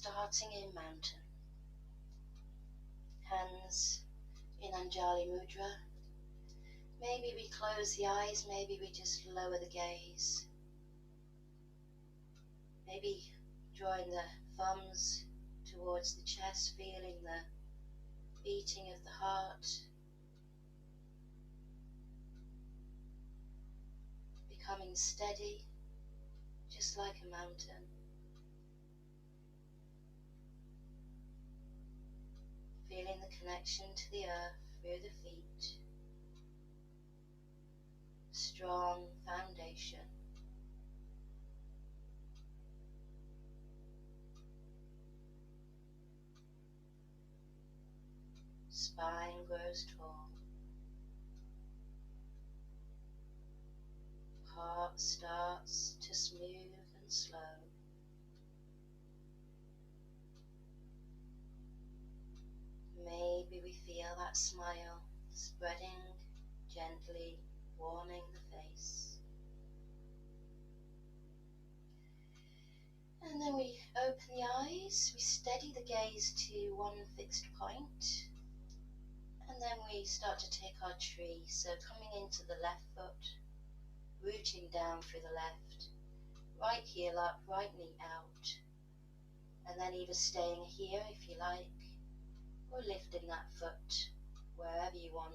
starting in mountain. Hands in Anjali Mudra. Maybe we close the eyes, maybe we just lower the gaze. Maybe drawing the thumbs towards the chest, feeling the beating of the heart. Becoming steady, just like a mountain. Feeling the connection to the earth through the feet. Strong foundation. Spine grows tall. Heart starts to smooth and slow. Maybe we feel that smile spreading gently, warming the face. And then we open the eyes, we steady the gaze to one fixed point. And then we start to take our tree, so coming into the left foot, rooting down through the left, right heel up, right knee out, and then either staying here if you like, or lifting that foot wherever you want.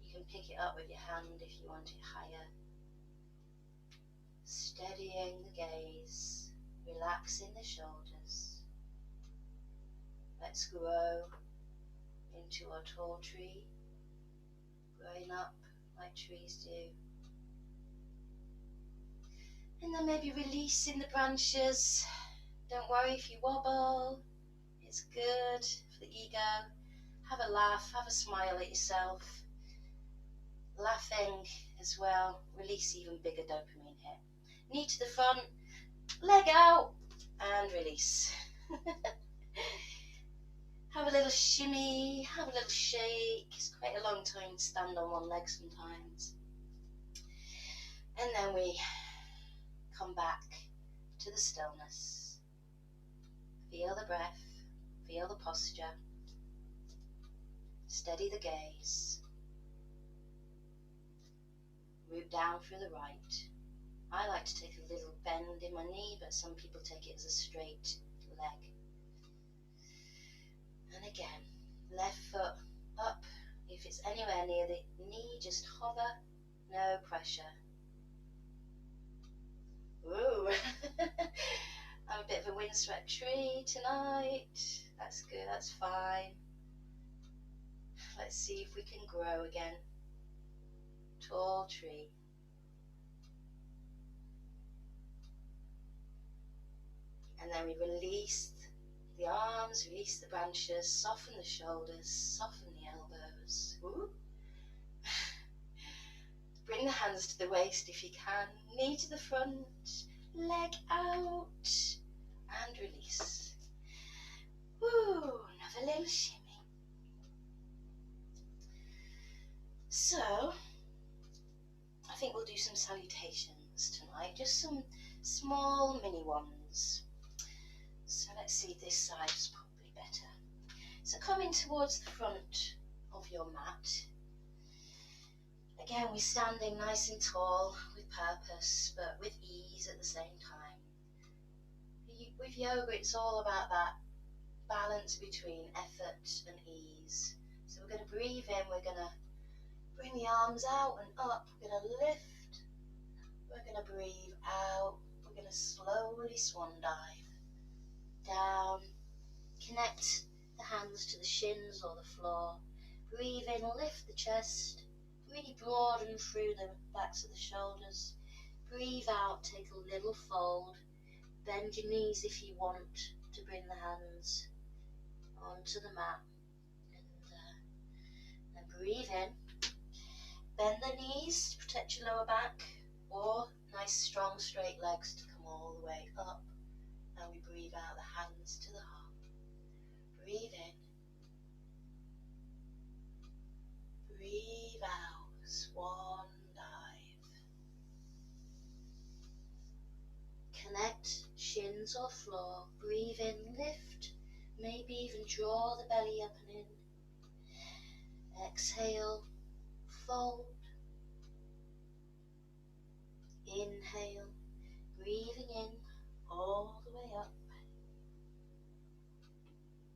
You can pick it up with your hand if you want it higher. Steadying the gaze, relaxing the shoulders. Let's grow into our tall tree, growing up like trees do. And then maybe releasing the branches. Don't worry if you wobble, it's good for the ego. Have a laugh, have a smile at yourself. Laughing as well, release even bigger dopamine hit. Knee to the front, leg out, and release. Have a little shimmy, have a little shake. It's quite a long time to stand on one leg sometimes. And then we come back to the stillness. Feel the breath, feel the posture. Steady the gaze. Root down through the right. I like to take a little bend in my knee, but some people take it as a straight leg. And again, left foot up. If it's anywhere near the knee, just hover, no pressure. Ooh, I'm a bit of a windswept tree tonight. That's good, that's fine. Let's see if we can grow again. Tall tree. And then we release the arms, release the branches, soften the shoulders, soften the elbows. Ooh. Bring the hands to the waist if you can, knee to the front, leg out, and release. Woo, another little shimmy. So, I think we'll do some salutations tonight, just some small mini ones. So let's see, this side's probably better. So coming towards the front of your mat. Again, we're standing nice and tall with purpose, but with ease at the same time. With yoga, it's all about that balance between effort and ease. So we're going to breathe in, we're going to bring the arms out and up, we're going to lift, we're going to breathe out, we're going to slowly swan dive down, connect the hands to the shins or the floor, breathe in, lift the chest, really broaden through the backs of the shoulders, breathe out, take a little fold, bend your knees if you want to bring the hands onto the mat, and breathe in, bend the knees to protect your lower back, or nice strong straight legs to come all the way up. And we breathe out, the hands to the heart. Breathe in. Breathe out, swan dive. Connect shins hands or floor. Breathe in, lift, maybe even draw the belly up and in. Exhale, fold. Inhale, breathing in all the way up.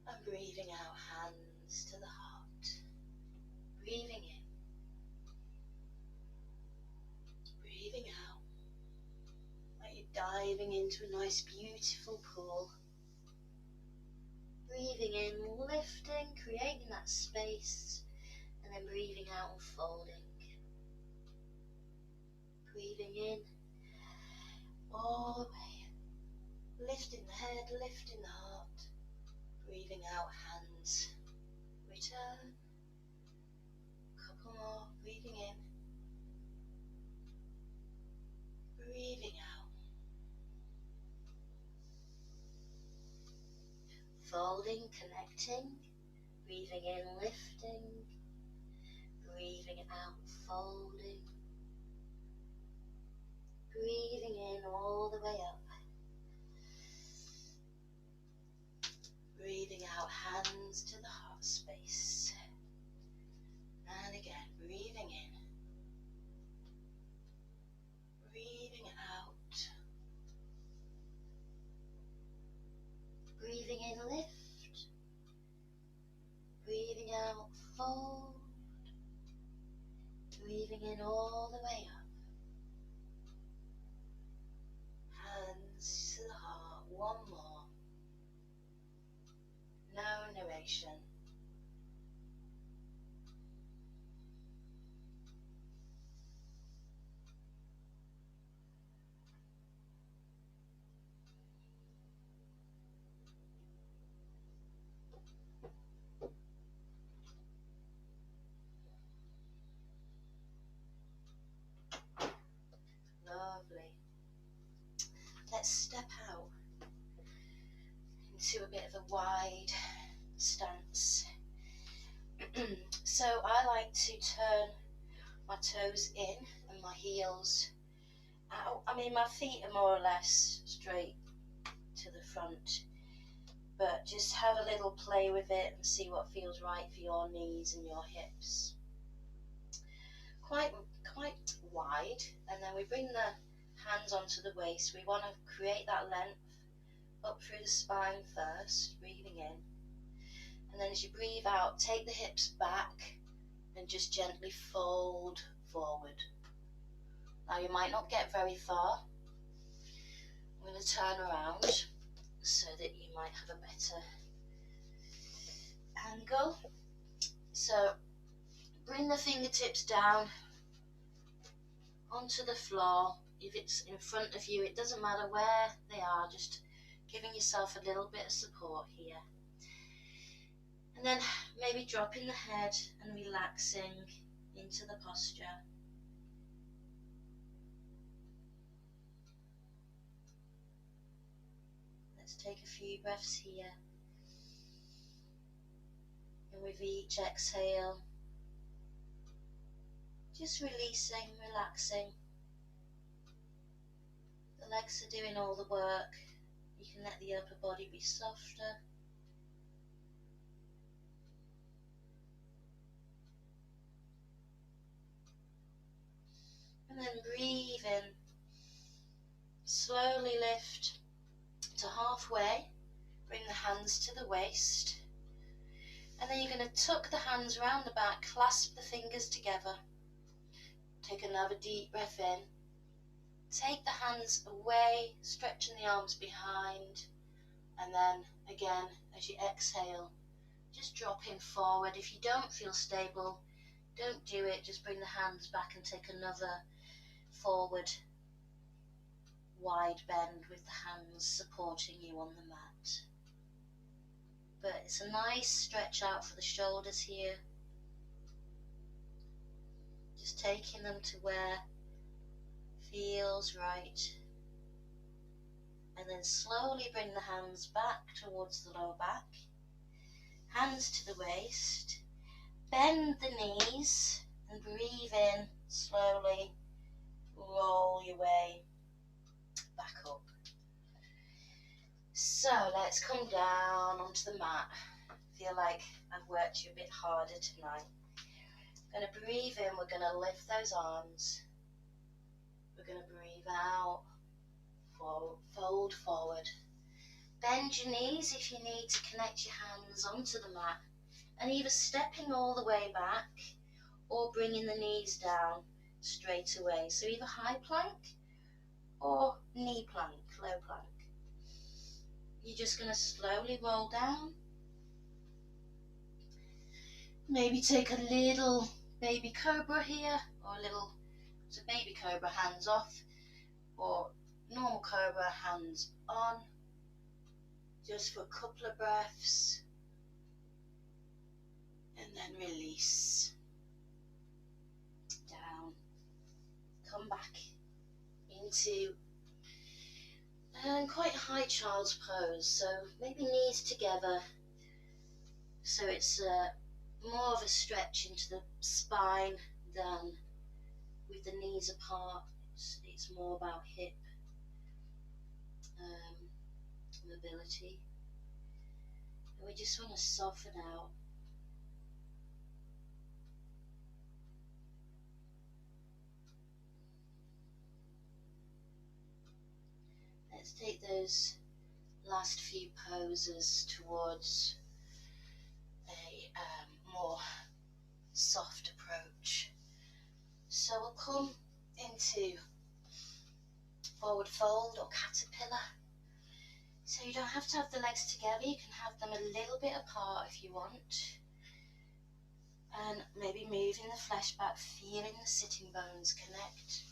And breathing out, hands to the heart. Breathing in. Breathing out. Like you're diving into a nice, beautiful pool. Breathing in, lifting, creating that space. And then breathing out and folding. Breathing in all the way. Lifting the head, lifting the heart. Breathing out, hands. Return. Couple more. Breathing in. Breathing out. Folding, connecting. Breathing in, lifting. Breathing out, folding. Breathing in all the way up. Breathing out, hands to the heart space. And again, breathing in. Breathing out. Breathing in, lift. Breathing out, fold. Breathing in all the way up. Hands to the heart. One more. No narration. Lovely. Let's step out into a bit of a wide stance. So I like to turn my toes in and my heels out. I mean, my feet are more or less straight to the front, but just have a little play with it and see what feels right for your knees and your hips. Quite wide, and then we bring the hands onto the waist. We want to create that length up through the spine first, breathing in. And then as you breathe out, take the hips back and just gently fold forward. Now you might not get very far. I'm going to turn around so that you might have a better angle. So bring the fingertips down onto the floor. If it's in front of you, it doesn't matter where they are, just giving yourself a little bit of support here. And then maybe dropping the head and relaxing into the posture. Let's take a few breaths here. And with each exhale, just releasing, relaxing. The legs are doing all the work. You can let the upper body be softer. And then breathe in. Slowly lift to halfway. Bring the hands to the waist. And then you're going to tuck the hands around the back, clasp the fingers together. Take another deep breath in. Take the hands away, stretching the arms behind. And then again, as you exhale, just dropping forward. If you don't feel stable, don't do it. Just bring the hands back and take another forward wide bend with the hands supporting you on the mat. But it's a nice stretch out for the shoulders here. Just taking them to where feels right. And then slowly bring the hands back towards the lower back. Hands to the waist. Bend the knees and breathe in slowly. Roll your way back up. So let's come down onto the mat. Feel like I've worked you a bit harder tonight. We're going to breathe in, we're going to lift those arms. We're going to breathe out, fold forward. Bend your knees if you need to connect your hands onto the mat, and either stepping all the way back or bringing the knees down straight away. So either high plank or knee plank, low plank. You're just going to slowly roll down. Maybe take a little baby cobra here, or a little, so baby cobra hands off, or normal cobra hands on, just for a couple of breaths, and then release. Down. Come back into quite high child's pose, so maybe knees together, so it's more of a stretch into the spine than with the knees apart. It's more about hip mobility, and we just want to soften out. Let's take those last few poses towards a more soft approach. So we'll come into forward fold or caterpillar. So you don't have to have the legs together, you can have them a little bit apart if you want. And maybe moving the flesh back, feeling the sitting bones connect.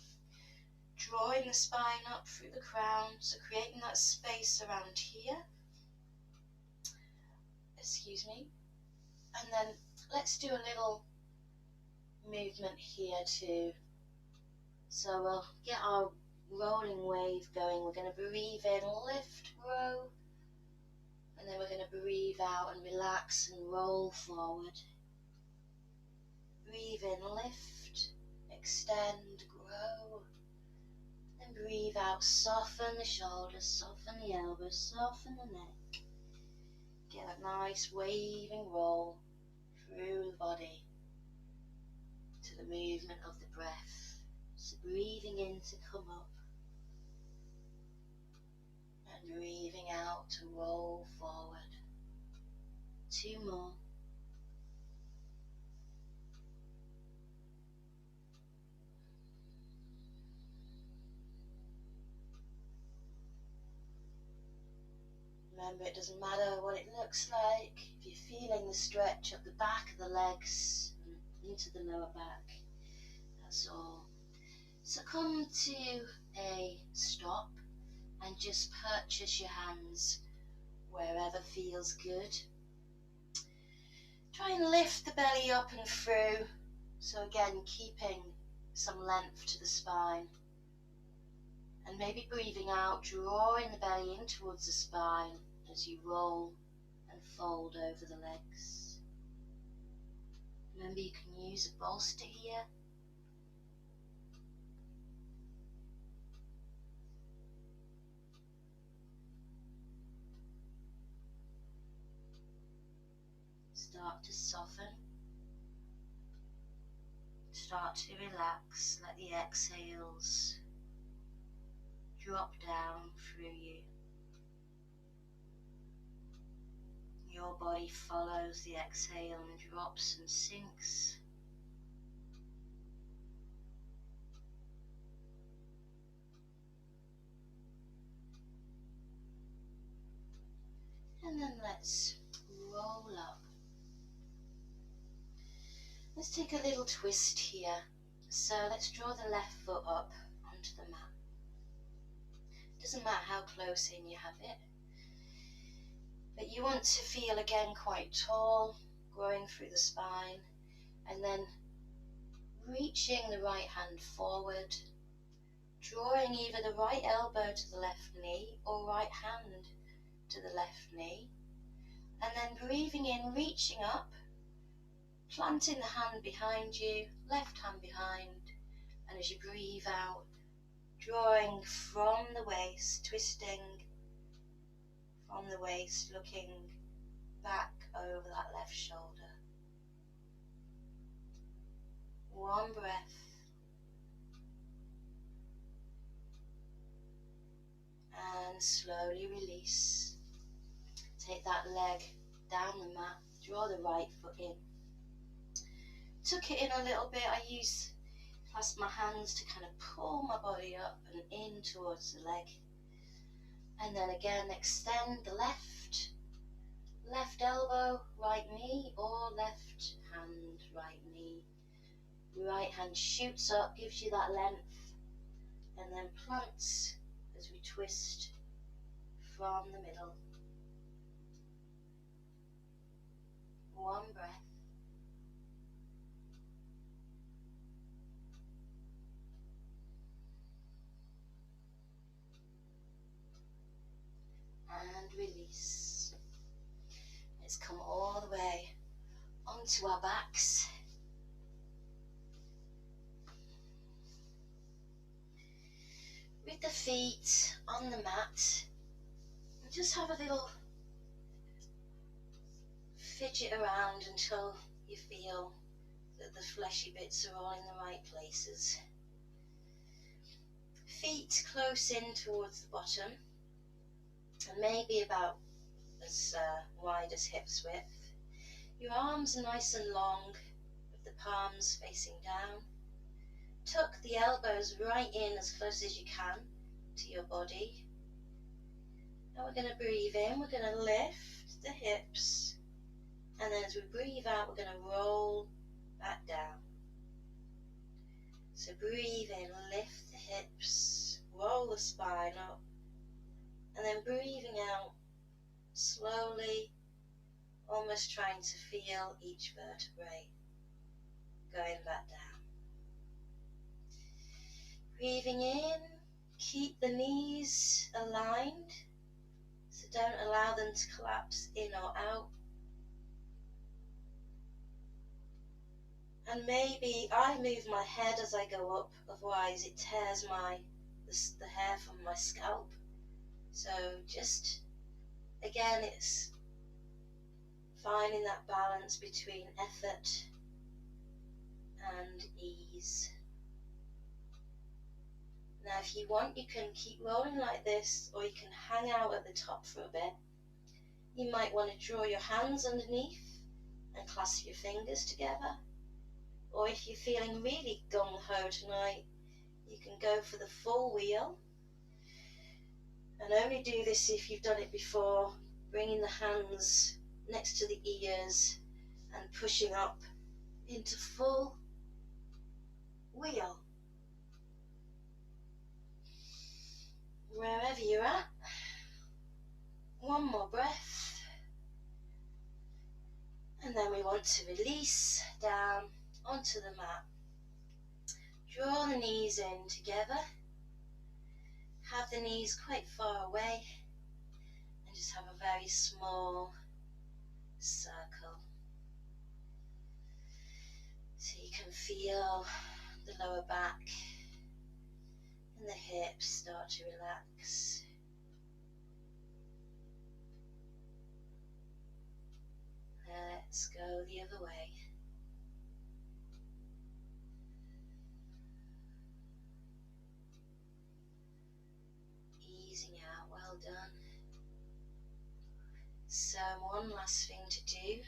Drawing the spine up through the crown, so creating that space around here. Excuse me. And then let's do a little movement here too. So we'll get our rolling wave going. We're going to breathe in, lift, grow, and then we're going to breathe out and relax and roll forward. Breathe in, lift, extend, grow, and breathe out, soften the shoulders, soften the elbows, soften the neck. Get a nice waving roll through the body to the movement of the breath. So breathing in to come up, and breathing out to roll forward. 2 more. Remember, it doesn't matter what it looks like. If you're feeling the stretch up the back of the legs and into the lower back, that's all. So come to a stop and just purchase your hands wherever feels good. Try and lift the belly up and through. So again, keeping some length to the spine. And maybe breathing out, drawing the belly in towards the spine as you roll and fold over the legs. Remember, you can use a bolster here. Start to soften. Start to relax. Let the exhales drop down through you. Your body follows the exhale and drops and sinks. And then let's roll up. Let's take a little twist here. So let's draw the left foot up onto the mat. Doesn't matter how close in you have it. But you want to feel again quite tall, growing through the spine, and then reaching the right hand forward, drawing either the right elbow to the left knee or right hand to the left knee, and then breathing in, reaching up, planting the hand behind you, left hand behind, and as you breathe out, drawing from the waist, twisting from the waist, looking back over that left shoulder. One breath. And slowly release. Take that leg down the mat, draw the right foot in. Tuck it in a little bit. I clasp my hands to kind of pull my body up and in towards the leg. And then again extend the left elbow, right knee, or left hand, right knee. Right hand shoots up, gives you that length, and then plants as we twist from the middle. One breath. And release. Let's come all the way onto our backs. With the feet on the mat, and just have a little fidget around until you feel that the fleshy bits are all in the right places. Feet close in towards the bottom, and maybe about as wide as hips width. Your arms are nice and long, with the palms facing down. Tuck the elbows right in as close as you can to your body. Now we're going to breathe in, we're going to lift the hips, and then as we breathe out, we're going to roll back down. So breathe in, lift the hips, roll the spine up, and then breathing out slowly, almost trying to feel each vertebrae going back down. Breathing in, keep the knees aligned, so don't allow them to collapse in or out. And maybe I move my head as I go up, otherwise it tears the hair from my scalp. So just, again, it's finding that balance between effort and ease. Now if you want, you can keep rolling like this, or you can hang out at the top for a bit. You might want to draw your hands underneath and clasp your fingers together. Or if you're feeling really gung-ho tonight, you can go for the full wheel. And only do this if you've done it before, bringing the hands next to the ears and pushing up into full wheel. Wherever you're at, one more breath. And then we want to release down onto the mat. Draw the knees in together. Have the knees quite far away, and just have a very small circle. So you can feel the lower back and the hips start to relax. Let's go the other way. Easing out, well done. So one last thing to do.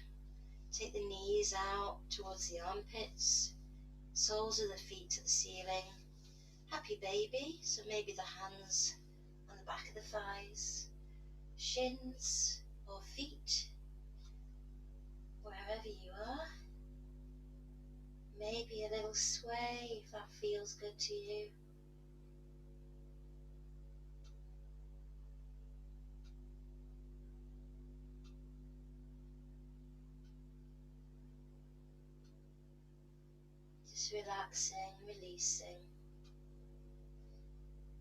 Take the knees out towards the armpits, soles of the feet to the ceiling. Happy baby, so maybe the hands on the back of the thighs, shins or feet, wherever you are. Maybe a little sway if that feels good to you. Just relaxing, releasing.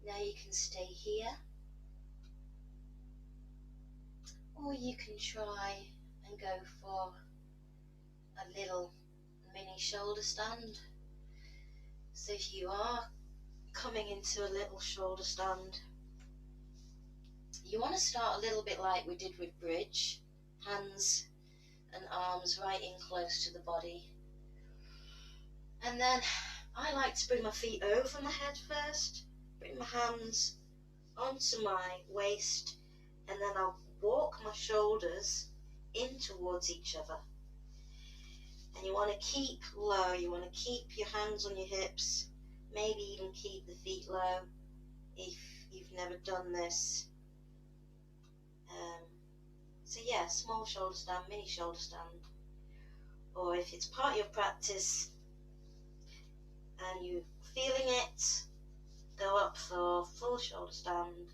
Now you can stay here, or you can try and go for a little mini shoulder stand. So if you are coming into a little shoulder stand, You want to start a little bit like we did with bridge, hands and arms right in close to the body. And then I like to bring my feet over my head first, bring my hands onto my waist, and then I'll walk my shoulders in towards each other. And you want to keep low, you want to keep your hands on your hips, maybe even keep the feet low if you've never done this. So yeah, small shoulder stand, mini shoulder stand. Or if it's part of your practice and you're feeling it, go up for full shoulder stand.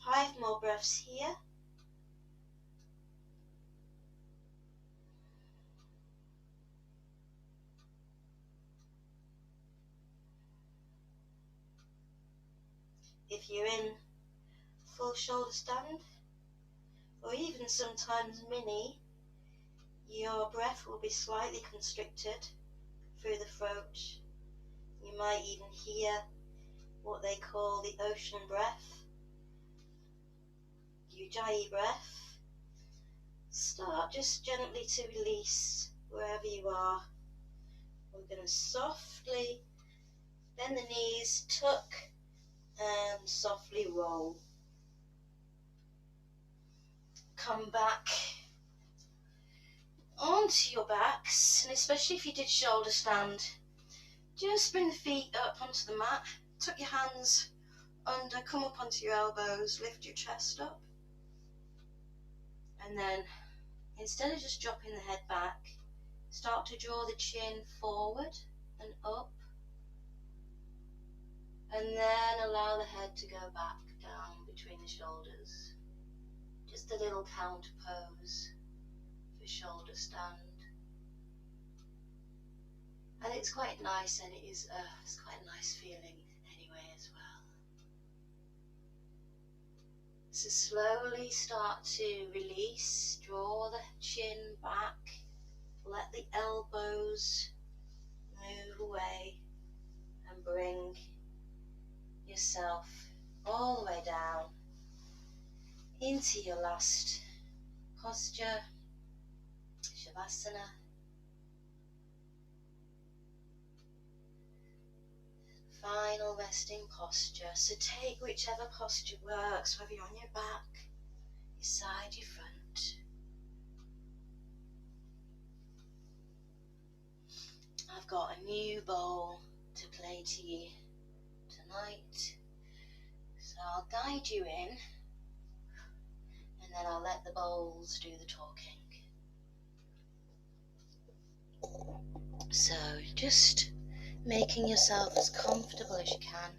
Five more breaths here. If you're in full shoulder stand, or even sometimes mini, your breath will be slightly constricted through the throat. You might even hear what they call the ocean breath, Ujjayi breath. Start just gently to release wherever you are. We're going to softly bend the knees, tuck, and softly roll. Come back onto your backs, and especially if you did shoulder stand, just bring the feet up onto the mat, tuck your hands under, come up onto your elbows, lift your chest up, and then instead of just dropping the head back, start to draw the chin forward and up, and then allow the head to go back down between the shoulders. Just a little counter pose for shoulder stand. And it's quite nice, and it's quite a nice feeling anyway as well. So slowly start to release, draw the chin back, let the elbows move away, and bring yourself all the way down into your last posture, Shavasana. Final resting posture. So take whichever posture works, whether you're on your back, your side, your front. I've got a new bowl to play to you tonight, so I'll guide you in, and then I'll let the bowls do the talking. So just making yourself as comfortable as you can,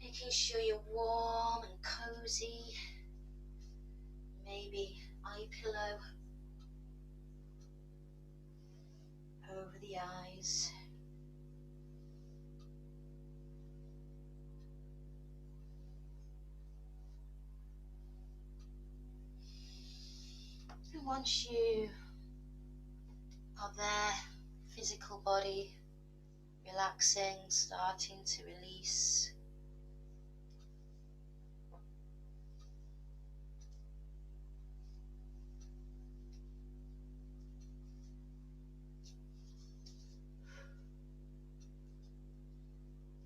making sure you're warm and cozy, maybe eye pillow over the eyes. And once you are there, physical body relaxing, starting to release,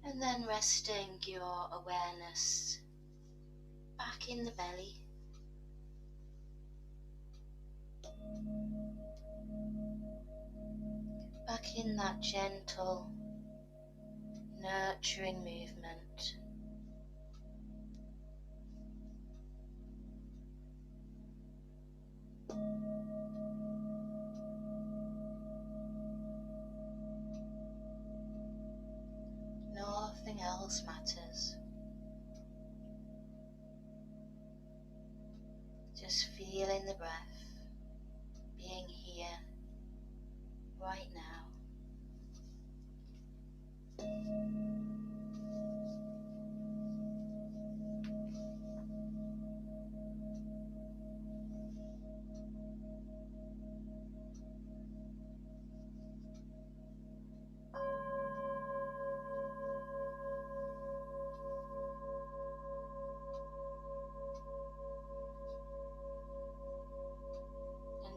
and then resting your awareness back in the belly. Back in that gentle, nurturing movement. Nothing else matters. Just feeling the breath, being here, right now.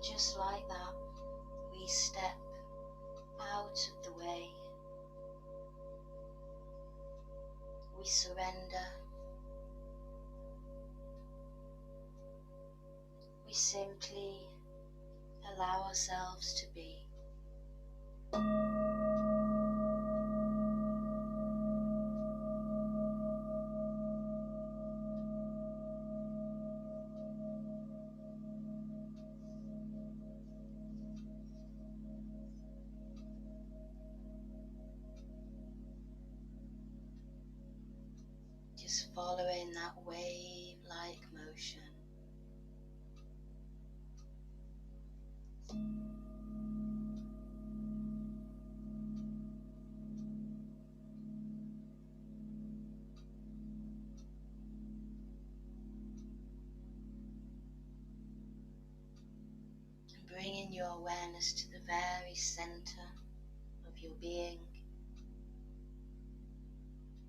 just like that, we step out of the way. We surrender. We simply allow ourselves to be. Just following that wave-like motion. And bringing your awareness to the very center of your being,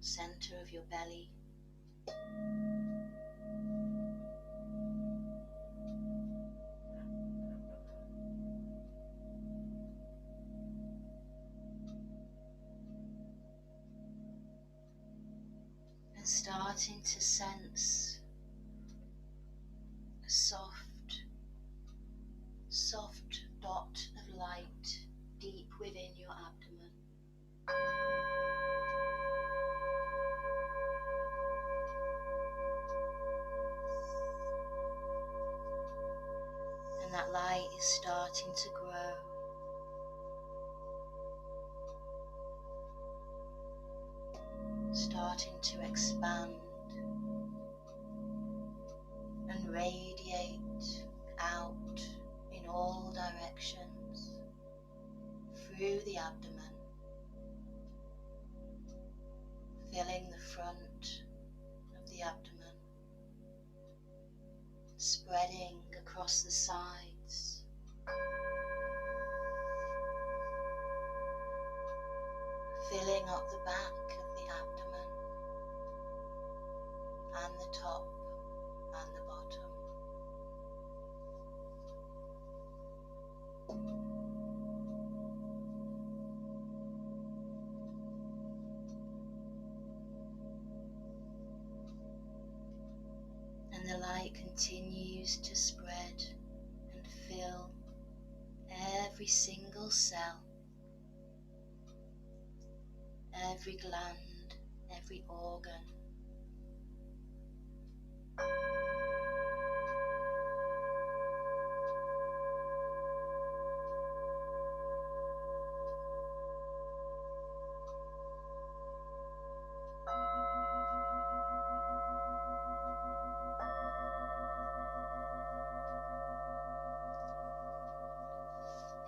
center of your belly. And starting to sense a soft dot of light deep within your abdomen. And that light is starting to grow. Starting to expand and radiate out in all directions through the abdomen, filling the front of the abdomen, spreading across the sides, filling up the back of the abdomen and the top and the bottom. And the light continues to spread and fill every single cell, every gland, every organ.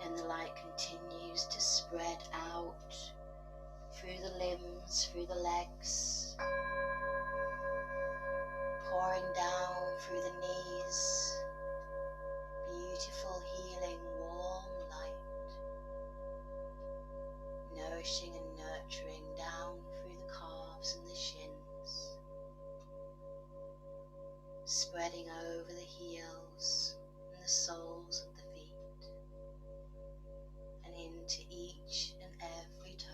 And the light continues to spread out through the limbs, through the legs, pouring down through the knees, beautiful, healing, warm light, nourishing and nurturing down through the calves and the shins, spreading over the heels and the soles of the feet, and into each and every toe.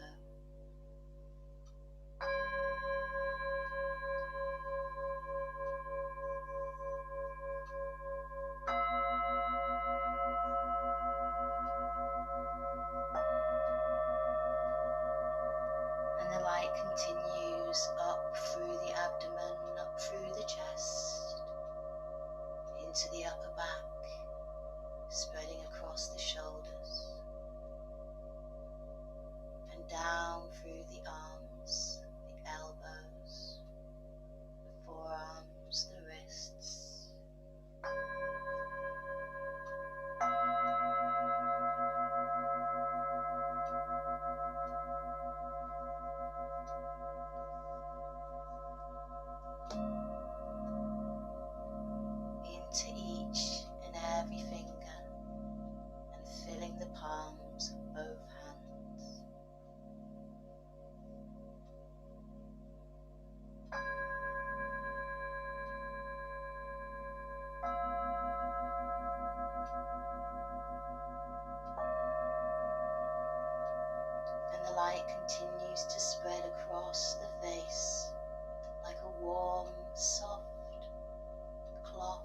And the light continues up through the abdomen, up through the chest, into the upper back, spreading across the shoulders, and down through the arms, the elbows, the forearms, the wrists. Into each and every finger, and light continues to spread across the face like a warm, soft cloth.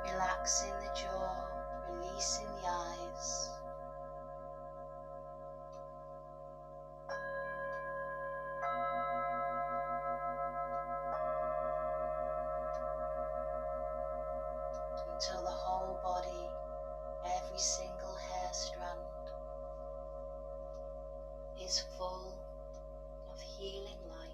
Relaxing the jaw, releasing the eyes. Until the whole body, every single hair strand, is full of healing light.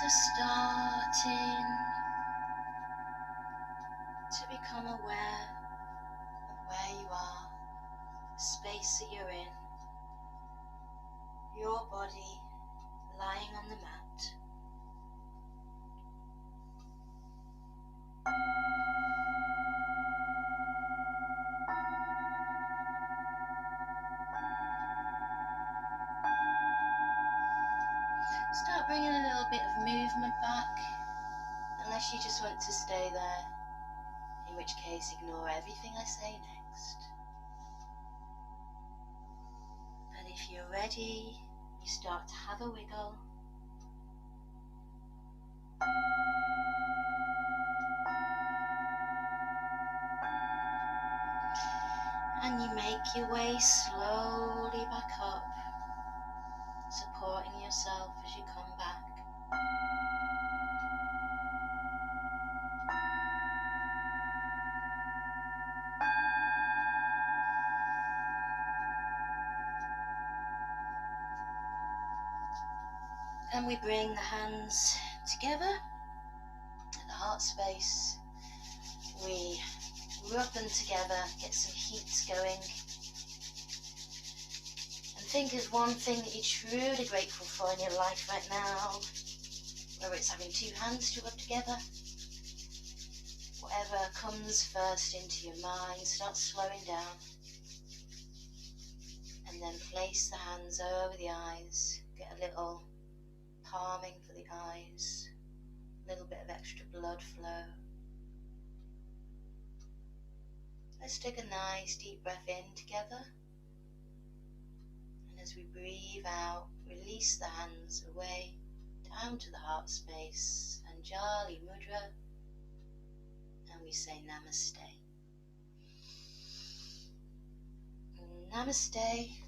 So starting to become aware of where you are, the space that you're in, your body lying on the mat. Start bringing a little bit of movement back, unless you just want to stay there, in which case ignore everything I say next. And if you're ready, you start to have a wiggle. And you make your way slowly back up, supporting yourself as you come back. And we bring the hands together at the heart space. We rub them together, get some heat going. And think of one thing that you're truly grateful for in your life right now. Whether it's having two hands to rub together. Whatever comes first into your mind, start slowing down. And then place the hands over the eyes. Get a little palming for the eyes, a little bit of extra blood flow. Let's take a nice deep breath in together, and as we breathe out, release the hands away, down to the heart space, Anjali Mudra, and we say namaste. Namaste